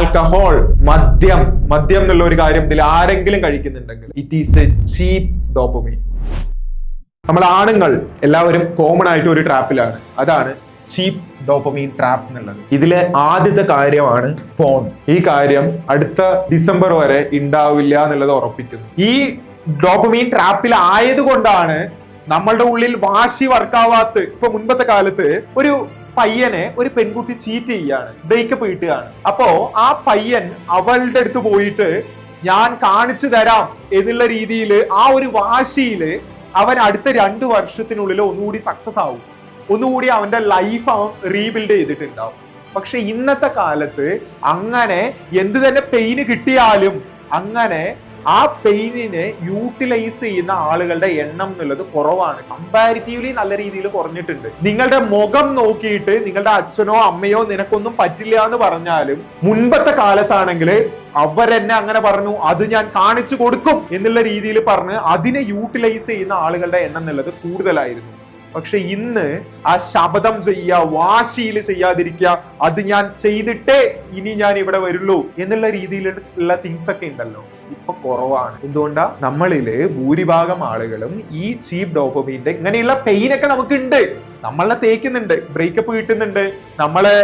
Alcohol, മദ്യം എന്നുള്ള ഒരു കാര്യം ഇതിൽ ആരെങ്കിലും കഴിക്കുന്നുണ്ടെങ്കിൽ it is a cheap dopamine. നമ്മൾ ആണുങ്ങൾ എല്ലാവരും കോമൺ ആയിട്ട് ഒരു ട്രാപ്പിലാണ്, അതാണ് ചീപ്പ് ഡോപ്പമൈൻ ട്രാപ്പ് എന്നുള്ളത്. ഇതിലെ ആദ്യത്തെ കാര്യമാണ് പോൺ. ഈ കാര്യം അടുത്ത ഡിസംബർ വരെ ഉണ്ടാവില്ല എന്നുള്ളത് ഉറപ്പിക്കുന്നു. ഈ ഡോപ്പമൈൻ ട്രാപ്പിൽ ആയതുകൊണ്ടാണ് നമ്മളുടെ ഉള്ളിൽ വാശി വർക്കാവാത്ത. ഇപ്പൊ മുൻപത്തെ കാലത്ത് ഒരു പയ്യനെ ഒരു പെൺകുട്ടി ചീറ്റ് ചെയ്യാണ്, ബ്രേക്കപ്പ് കിട്ടുകയാണ്. അപ്പോ ആ പയ്യൻ അവളുടെ അടുത്ത് പോയിട്ട് ഞാൻ കാണിച്ചു തരാം എന്നുള്ള രീതിയിൽ ആ ഒരു വാശിയില് അവൻ അടുത്ത 2 വർഷത്തിനുള്ളിൽ ഒന്നുകൂടി സക്സസ് ആവും, ഒന്നുകൂടി അവന്റെ ലൈഫ് അവൻ റീബിൽഡ് ചെയ്തിട്ടുണ്ടാവും. പക്ഷെ ഇന്നത്തെ കാലത്ത് അങ്ങനെ എന്ത് തന്നെ പെയിന് കിട്ടിയാലും അങ്ങനെ ആ പെയിനിനെ യൂട്ടിലൈസ് ചെയ്യുന്ന ആളുകളുടെ എണ്ണം എന്നുള്ളത് കുറവാണ്. കമ്പാരിറ്റീവ്ലി നല്ല രീതിയിൽ കുറഞ്ഞിട്ടുണ്ട്. നിങ്ങളുടെ മുഖം നോക്കിയിട്ട് നിങ്ങളുടെ അച്ഛനോ അമ്മയോ നിനക്കൊന്നും പറ്റില്ല എന്ന് പറഞ്ഞാലും മുൻപത്തെ കാലത്താണെങ്കിൽ അവരെന്നെ അങ്ങനെ പറഞ്ഞു, അത് ഞാൻ കാണിച്ചു കൊടുക്കും എന്നുള്ള രീതിയിൽ പറഞ്ഞ് അതിനെ യൂട്ടിലൈസ് ചെയ്യുന്ന ആളുകളുടെ എണ്ണം എന്നുള്ളത് കൂടുതലായിരുന്നു. പക്ഷെ ഇന്ന് ആ ശപഥം ചെയ്യുക, വാശിയിൽ ചെയ്യാതിരിക്കുക, അത് ഞാൻ ചെയ്തിട്ടേ ഇനി ഞാൻ ഇവിടെ വരുള്ളൂ എന്നുള്ള രീതിയിലുള്ള തിങ്സ് ഒക്കെ ഉണ്ടല്ലോ, ഇപ്പൊ കുറവാണ്. എന്തുകൊണ്ടാ? നമ്മളില് ഭൂരിഭാഗം ആളുകളും ഈ ചീപ്പ് ഡോപ്പമൈൻ്റെ ഇങ്ങനെയുള്ള പെയിനൊക്കെ നമുക്കുണ്ട്, നമ്മളെ തേക്കുന്നുണ്ട്, ബ്രേക്കപ്പ് കിട്ടുന്നുണ്ട്, നമ്മളെ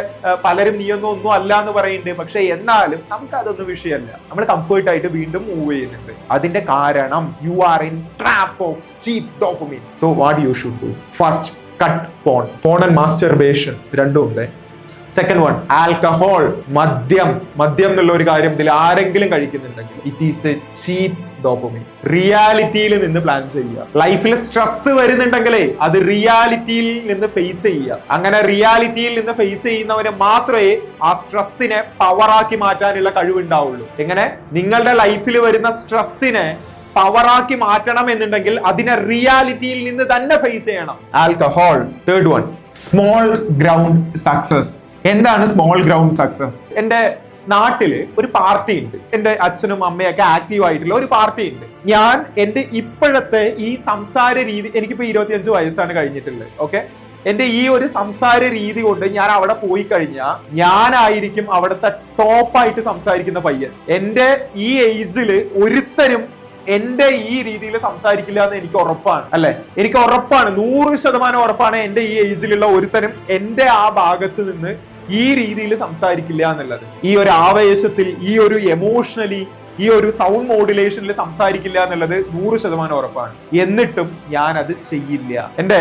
പലരും നീയൊന്നും അല്ല എന്ന് പറയുന്നുണ്ട്. പക്ഷെ എന്നാലും നമുക്ക് അതൊന്നും വിഷയമല്ല, നമ്മൾ കംഫേർട്ടായിട്ട് വീണ്ടും മൂവ് ചെയ്യുന്നുണ്ട്. അതിന്റെ കാരണം you are in trap of cheap dopamine. So what you should do? First, cut porn and masturbation, രണ്ടും ഉണ്ട്. സെക്കൻഡ് വൺ, ആൽക്കഹോൾ, മദ്യം എന്നുള്ള ഒരു കാര്യം ഇതിൽ ആരെങ്കിലും കഴിക്കുന്നുണ്ടെങ്കിൽ it is a cheap dopamine. റിയാലിറ്റിയിൽ നിന്ന് പ്ലാൻ ചെയ്യുക. ലൈഫിൽ സ്ട്രെസ് വരുന്നുണ്ടെങ്കിലേ അത് റിയാലിറ്റിയിൽ നിന്ന് ഫേസ് ചെയ്യുക. അങ്ങനെ റിയാലിറ്റിയിൽ നിന്ന് ഫേസ് ചെയ്യുന്നവന് മാത്രമേ ആ സ്ട്രെസ്സിനെ പവറാക്കി മാറ്റാനുള്ള കഴിവുണ്ടാവുള്ളൂ. എങ്ങനെ? നിങ്ങളുടെ ലൈഫിൽ വരുന്ന സ്ട്രെസ്സിനെ പവറാക്കി മാറ്റണം എന്നുണ്ടെങ്കിൽ അതിനെ റിയാലിറ്റിയിൽ നിന്ന് തന്നെ ഫേസ് ചെയ്യണം. Alcohol. Third one, small ground success. എന്താണ് സ്മോൾ ഗ്രൗണ്ട് സക്സസ്? എന്റെ നാട്ടില് ഒരു പാർട്ടി ഉണ്ട്, എന്റെ അച്ഛനും അമ്മയൊക്കെ ആക്റ്റീവ് ആയിട്ടുള്ള ഒരു പാർട്ടി ഉണ്ട്. ഞാൻ എന്റെ ഇപ്പോഴത്തെ ഈ സംസാര രീതി, എനിക്കിപ്പോ 25 വയസ്സാണ് കഴിഞ്ഞിട്ടുള്ളത്. ഓക്കെ, എന്റെ ഈ ഒരു സംസാര രീതി കൊണ്ട് ഞാൻ അവിടെ പോയി കഴിഞ്ഞാൽ ഞാനായിരിക്കും അവിടുത്തെ ടോപ്പായിട്ട് സംസാരിക്കുന്ന പയ്യൻ. എന്റെ ഈ ഏജില് ഒരുത്തരും എന്റെ ഈ രീതിയിൽ സംസാരിക്കില്ല എന്ന് എനിക്ക് ഉറപ്പാണ്, അല്ലെ? എനിക്ക് ഉറപ്പാണ്, 100% ഉറപ്പാണ്. എന്റെ ഈ ഏജിലുള്ള ഒരുത്തനും എന്റെ ആ ഭാഗത്ത് നിന്ന് ഈ രീതിയിൽ സംസാരിക്കില്ല എന്നുള്ളത്. ഈ ഒരു ആവേശത്തിൽ, ഈ ഒരു എമോഷണലി, ഈ ഒരു സൗണ്ട് മോഡുലേഷനിൽ സംസാരിക്കില്ല എന്നുള്ളത് 100% ഉറപ്പാണ്. എന്നിട്ടും ഞാൻ അത് ചെയ്യില്ല. എന്റെ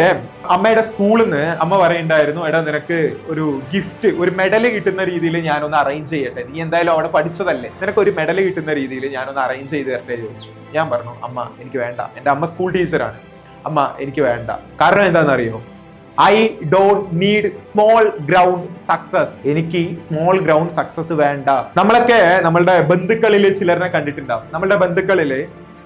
അമ്മയുടെ സ്കൂളിൽ നിന്ന് അമ്മ പറയുണ്ടായിരുന്നു, എടാ നിനക്ക് ഒരു ഗിഫ്റ്റ്, ഒരു മെഡൽ കിട്ടുന്ന രീതിയിൽ ഞാനൊന്ന് അറേഞ്ച് ചെയ്യട്ടെ, നീ എന്തായാലും അവിടെ പഠിച്ചതല്ലേ, നിനക്ക് ഒരു മെഡൽ കിട്ടുന്ന രീതിയിൽ ഞാനൊന്ന് അറേഞ്ച് ചെയ്ത് തരട്ടെ ചോദിച്ചു. ഞാൻ പറഞ്ഞു, അമ്മ എനിക്ക് വേണ്ട. എന്റെ അമ്മ സ്കൂൾ ടീച്ചറാണ്. അമ്മ എനിക്ക് വേണ്ട. കാരണം എന്താണെന്നറിയോ? I don't need small ground success. എനിക്ക് സ്മോൾ ഗ്രൗണ്ട് സക്സസ് വേണ്ട. നമ്മളൊക്കെ നമ്മളുടെ ബന്ധുക്കളിൽ ചിലരെ കണ്ടിട്ടുണ്ടാവും. നമ്മളുടെ ബന്ധുക്കളിൽ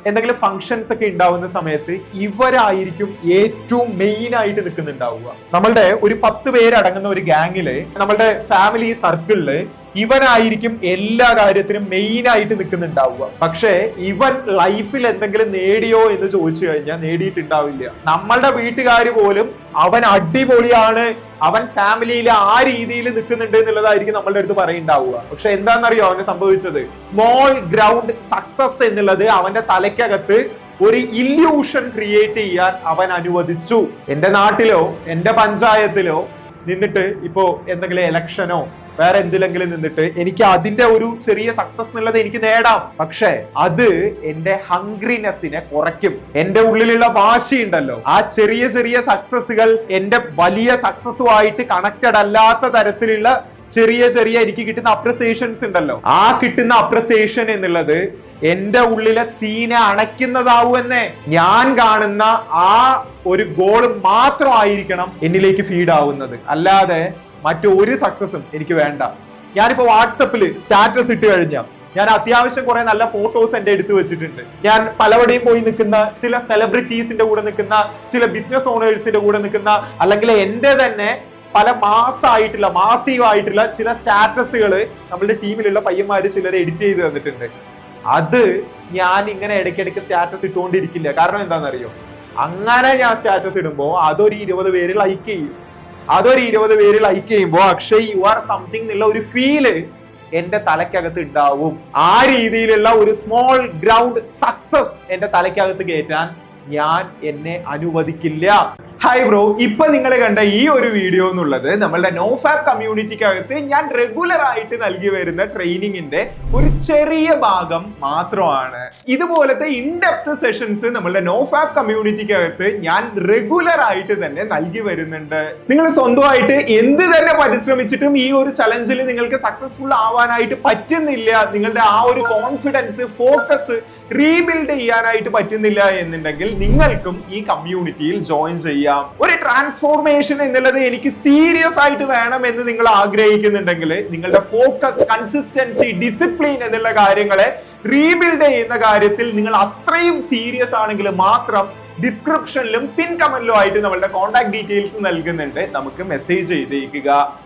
എന്തെങ്കിലും ഫംഗ്ഷൻസ് ഒക്കെ ഉണ്ടാവുന്ന സമയത്ത് ഇവരായിരിക്കും ഏറ്റവും മെയിൻ ആയിട്ട് നിൽക്കുന്നുണ്ടാവുക. നമ്മളുടെ ഒരു 10 പേരടങ്ങുന്ന ഒരു ഗ്യാങ്ങില്, നമ്മളുടെ ഫാമിലി സർക്കിളില് ഇവനായിരിക്കും എല്ലാ കാര്യത്തിനും മെയിൻ ആയിട്ട് നിൽക്കുന്നുണ്ടാവുക. പക്ഷേ ഇവൻ ലൈഫിൽ എന്തെങ്കിലും നേടിയോ എന്ന് ചോദിച്ചു കഴിഞ്ഞാൽ നേടിയിട്ടുണ്ടാവില്ല. നമ്മളുടെ വീട്ടുകാർ പോലും അവൻ അടിപൊളിയാണ്, അവൻ ഫാമിലിയിൽ ആ രീതിയിൽ നിൽക്കുന്നുണ്ട് എന്നുള്ളതായിരിക്കും നമ്മളുടെ അടുത്ത് പറയുണ്ടാവുക. പക്ഷെ എന്താണെന്നറിയോ അവന് സംഭവിച്ചത്? സ്മോൾ ഗ്രൗണ്ട് സക്സസ് എന്നുള്ളത് അവന്റെ തലയ്ക്കകത്ത് ഒരു ഇല്യൂഷൻ ക്രിയേറ്റ് ചെയ്യാൻ അവൻ അനുവദിച്ചു. എന്റെ നാട്ടിലോ എന്റെ പഞ്ചായത്തിലോ നിന്നിട്ട് ഇപ്പോ എന്തെങ്കിലും എലക്ഷനോ വേറെ എന്തിലെങ്കിലും നിന്നിട്ട് എനിക്ക് അതിന്റെ ഒരു ചെറിയ സക്സസ് എന്നുള്ളത് എനിക്ക് നേടാം. പക്ഷെ അത് എന്റെ ഹംഗ്രിനെസ്സിനെ കുറയ്ക്കും. എന്റെ ഉള്ളിലുള്ള വാശി ഉണ്ടല്ലോ, ആ ചെറിയ ചെറിയ സക്സസുകൾ എന്റെ വലിയ സക്സസുമായിട്ട് കണക്റ്റഡ് അല്ലാത്ത തരത്തിലുള്ള ചെറിയ എനിക്ക് കിട്ടുന്ന അപ്രിസിയേഷൻസ് ഉണ്ടല്ലോ, ആ കിട്ടുന്ന അപ്രിസിയേഷൻ എന്നുള്ളത് എന്റെ ഉള്ളിലെ തീനെ അണയ്ക്കുന്നതാവുമെന്നേ. ഞാൻ കാണുന്ന ആ ഒരു ഗോള് മാത്രമായിരിക്കണം എന്നിലേക്ക് ഫീഡ് ആവുന്നത്, അല്ലാതെ മറ്റൊരു സക്സസും എനിക്ക് വേണ്ട. ഞാനിപ്പോ വാട്സപ്പിൽ സ്റ്റാറ്റസ് ഇട്ട് കഴിഞ്ഞാൽ ഞാൻ അത്യാവശ്യം കുറെ നല്ല ഫോട്ടോസ് എന്റെ എടുത്തു വെച്ചിട്ടുണ്ട്. ഞാൻ പലവടെയും പോയി നിൽക്കുന്ന ചില സെലിബ്രിറ്റീസിന്റെ കൂടെ നിൽക്കുന്ന, ചില ബിസിനസ് ഓണേഴ്സിന്റെ കൂടെ നിൽക്കുന്ന, അല്ലെങ്കിൽ എന്റെ തന്നെ പല മാസീവായിട്ടുള്ള ചില സ്റ്റാറ്റസുകൾ നമ്മളുടെ ടീമിലുള്ള പയ്യന്മാര് ചിലർ എഡിറ്റ് ചെയ്ത് തന്നിട്ടുണ്ട്. അത് ഞാൻ ഇങ്ങനെ ഇടയ്ക്കിടയ്ക്ക് സ്റ്റാറ്റസ് ഇട്ടുകൊണ്ടിരിക്കില്ല. കാരണം എന്താണെന്നറിയോ? അങ്ങനെ ഞാൻ സ്റ്റാറ്റസ് ഇടുമ്പോൾ അതൊരു 20 പേര് ലൈക്ക് ചെയ്യും. അതൊരു 20 പേര് ലൈക്ക് ചെയ്യുമ്പോൾ അക്ഷയ് യു ആർ സംതിങ് എന്നുള്ള ഒരു ഫീല് എന്റെ തലയ്ക്കകത്ത് ഉണ്ടാവും. ആ രീതിയിലുള്ള ഒരു സ്മോൾ ഗ്രൗണ്ട് സക്സസ് എന്റെ തലയ്ക്കകത്ത് കയറ്റാൻ ഞാൻ എന്നെ അനുവദിക്കില്ല. ഹായ് ബ്രോ, ഇപ്പൊ നിങ്ങൾ കണ്ട ഈ ഒരു വീഡിയോ എന്നുള്ളത് നമ്മളുടെ നോഫാബ് കമ്മ്യൂണിറ്റിക്കകത്ത് ഞാൻ റെഗുലർ ആയിട്ട് നൽകി വരുന്ന ട്രെയിനിങ്ങിന്റെ ഒരു ചെറിയ ഭാഗം മാത്രമാണ്. ഇതുപോലത്തെ ഇൻഡെപ്ത് സെഷൻസ് നമ്മളുടെ നോഫാബ് കമ്മ്യൂണിറ്റിക്കകത്ത് ഞാൻ റെഗുലർ ആയിട്ട് തന്നെ നൽകി വരുന്നുണ്ട്. നിങ്ങൾ സ്വന്തമായിട്ട് എന്ത് തന്നെ പരിശ്രമിച്ചിട്ടും ഈ ഒരു ചലഞ്ചിൽ നിങ്ങൾക്ക് സക്സസ്ഫുൾ ആവാനായിട്ട് പറ്റുന്നില്ല, നിങ്ങളുടെ ആ ഒരു കോൺഫിഡൻസ് ഫോക്കസ് റീബിൽഡ് ചെയ്യാനായിട്ട് പറ്റുന്നില്ല എന്നുണ്ടെങ്കിൽ നിങ്ങൾക്കും ഈ കമ്മ്യൂണിറ്റിയിൽ ജോയിൻ ചെയ്യാം. ഒരു ട്രാൻസ്ഫോർമേഷൻ എന്നുള്ളത് എനിക്ക് സീരിയസ് ആയിട്ട് വേണം എന്ന് നിങ്ങൾ ആഗ്രഹിക്കുന്നുണ്ടെങ്കിൽ നിങ്ങളുടെ ഫോക്കസ്, കൺസിസ്റ്റൻസി, ഡിസിപ്ലിൻ എന്നുള്ള കാര്യങ്ങളെ റീബിൽഡ് ചെയ്യുന്ന കാര്യത്തിൽ നിങ്ങൾ അത്രയും സീരിയസ് ആണെങ്കിൽ മാത്രം ഡിസ്ക്രിപ്ഷനിലും പിൻ കമന്റിലും ആയിട്ട് നമ്മളുടെ കോൺടാക്ട് ഡീറ്റെയിൽസ് നൽകുന്നുണ്ട്. നമുക്ക് മെസ്സേജ് ചെയ്തേക്കുക.